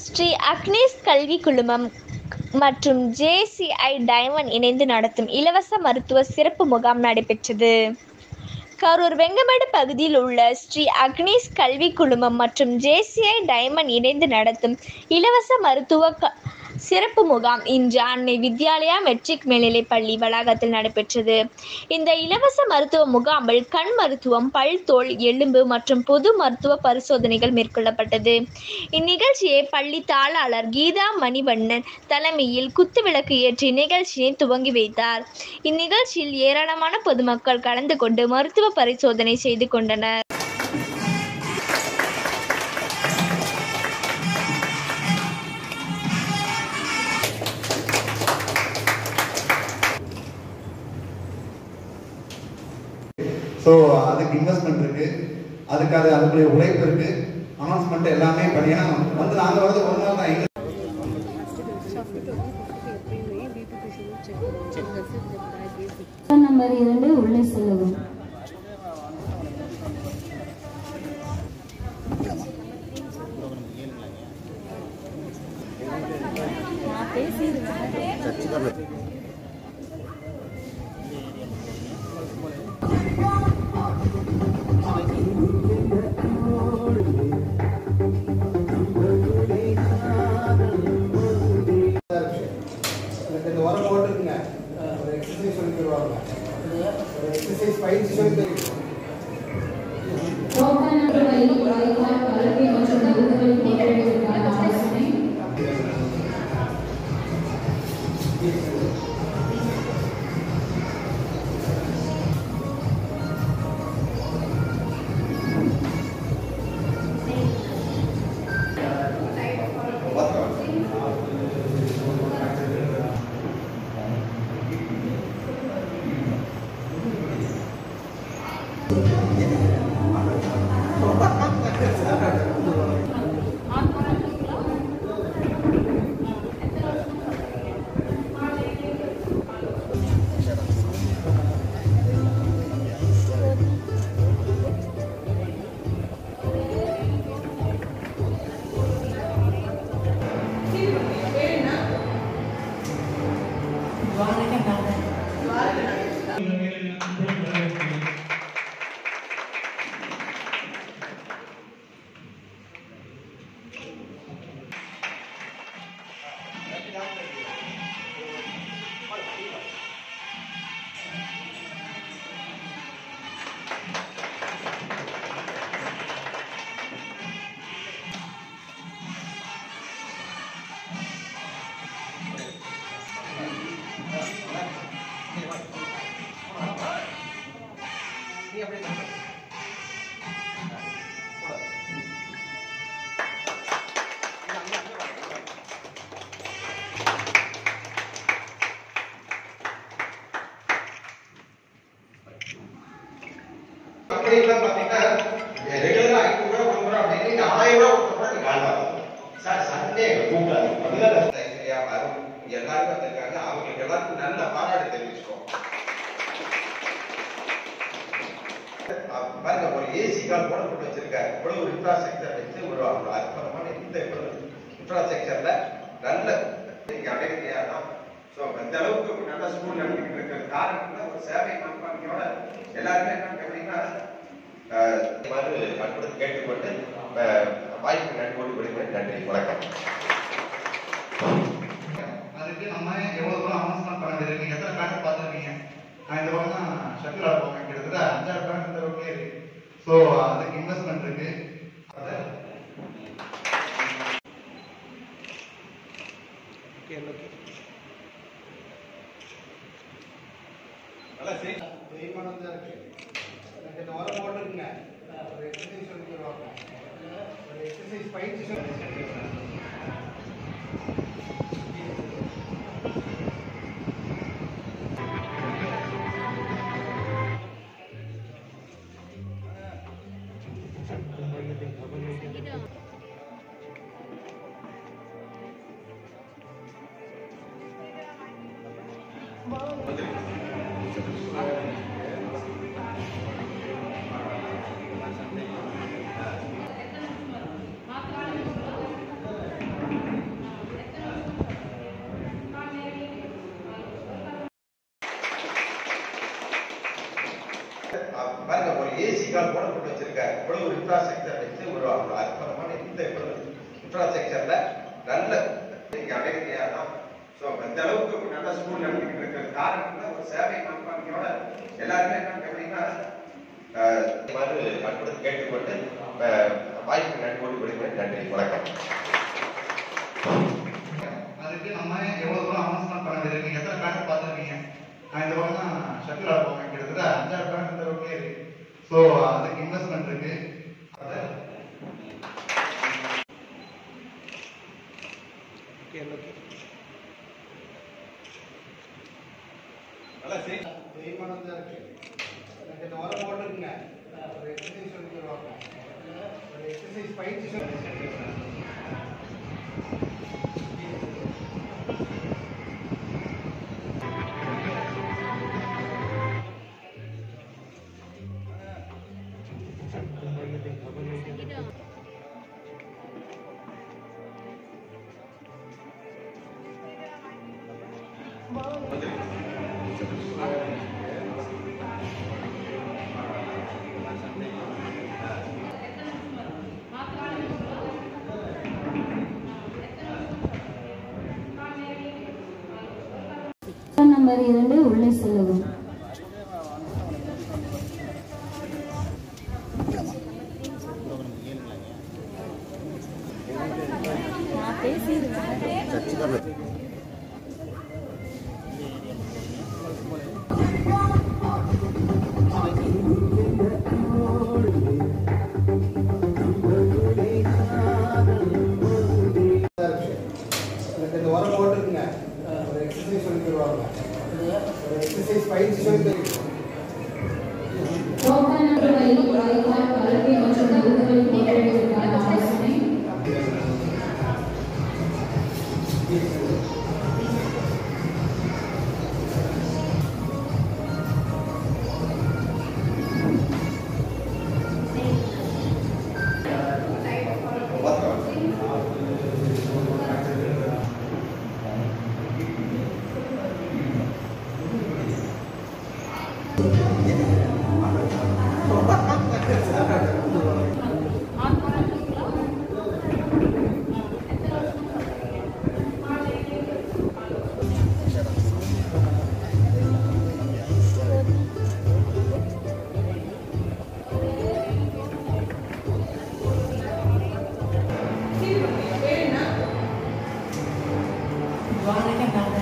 ஸ்ரீ அக்னேஷ் கல்வி குழுமம் மற்றும் JCI டைமண்ட் இணைந்து நடத்தும் இலவச மருத்துவ சிறப்பு முகாம் நடைபெற்றது. கரூர் வெங்கமேடு பகுதியில் உள்ள ஸ்ரீ அக்னேஷ் கல்வி குழுமம் மற்றும் JCI டைமண்ட் இணைந்து நடத்தும் இலவச மருத்துவ சிறப்பு முகாம் இன்று அன்னை வித்யாலயா மெட்ரிக் மேல்நிலைப் பள்ளி வளாகத்தில் நடைபெற்றது. இந்த இலவச மருத்துவ முகாமில் கண் மருத்துவம், பல், தோல், எலும்பு மற்றும் பொது மருத்துவ பரிசோதனைகள் மேற்கொள்ளப்பட்டது. இந்நிகழ்ச்சியை பள்ளி தாளாளர் கீதா மணிவண்ணன் தலைமையில் குத்துவிளக்கு ஏற்றி நிகழ்ச்சியை துவங்கி வைத்தார். இந்நிகழ்ச்சியில் ஏராளமான பொதுமக்கள் கலந்து கொண்டு மருத்துவ பரிசோதனை செய்து கொண்டனர். அதுக்கு இன்வெஸ்ட்மெண்ட் இருக்கு, அதுக்குரிய உழைப்பு இருக்கு, அனௌன்ஸ்மெண்ட் எல்லாமே பண்ணினா வந்து நாங்க வந்து ஒரு நாள் தான் நம்பர் 2 உள்ளே செல்லவும். கேட்டுக்கொண்டு வாய்ப்பு நன்றி, வணக்கம். அதுக்கு நம்ம எவ்வளவு தூரம் அனௌன்ஸ்மெண்ட் பண்ண வேண்டியது, எத்தனை பேண்ட் பார்த்துருக்கீங்க? நான் இந்த வருஷம் ஷட்டில் ஆட போவேன், கிட்டத்தட்ட 5-6 பேண்ட் இந்த ரோட்லேயே இருக்கு. ஸோ அதுக்கு இன்வெஸ்ட்மெண்ட் இருக்கு. நல்லா தேய்மானம் தான் இருக்கு. இந்த வாரம் போட்டுருக்குங்க, ஒரு எக்ஸசைஸ் சொல்லி தருவாங்க, ஒரு எக்ஸசைஸ் பயிற்சி சொல்லி கால் போடப்பட்டு வச்சிருக்காரு. இவ்வளவு ஒரு இன்ஃப்ராஸ்ட்ரக்சர் வச்சு ஒரு அற்புதமான இந்த இன்ஃப்ராஸ்ட்ரக்சர்ல நல்ல அடையா தான். ஸோ அந்த அளவுக்கு நல்ல ஸ்கூல் நடத்திட்டு இருக்கிற காரணத்துல ஒரு சேவை மனப்பான்மையோட எல்லாருமே என்ன கேட்டீங்கன்னா அற்புதத்தை கேட்டுக்கொண்டு வாய்ப்பு நன்றி விடுமுறை. நன்றி, வணக்கம். அதுக்கு நம்ம எவ்வளவு தூரம் அனௌன்ஸ்மெண்ட் பண்ண வேண்டியிருக்கு, எத்தனை பேண்ட் பார்த்துருக்கீங்க. நான் இந்த பக்கம் தான் ஷட்டில் ஆட போவேன். கிட்டத்தட்ட 5-6 பேண்ட் இந்த ரோட்லேயே இருக்கு. ஸோ அதுக்கு இன்வெஸ்ட்மெண்ட் இருக்கு. நல்லா தேய்மானம் தான் இருக்கு. எனக்கு இந்த உரம் போட்டுருக்குங்க. ஒரு எக்ஸசைஸ் சொல்லி தருவாங்க. ஒரு எக்ஸசைஸ் பயிற்சி சொல்லி நம்பர் 2 உள்ளே செல்லவும். இந்த உரம் போட்டுருக்குங்க. ஒரு எக்ஸசைஸ் சொல்லி தருவாங்க. ஒரு எக்ஸசைஸ் பயிற்சி சொல்லி தருவாங்க. Vâng,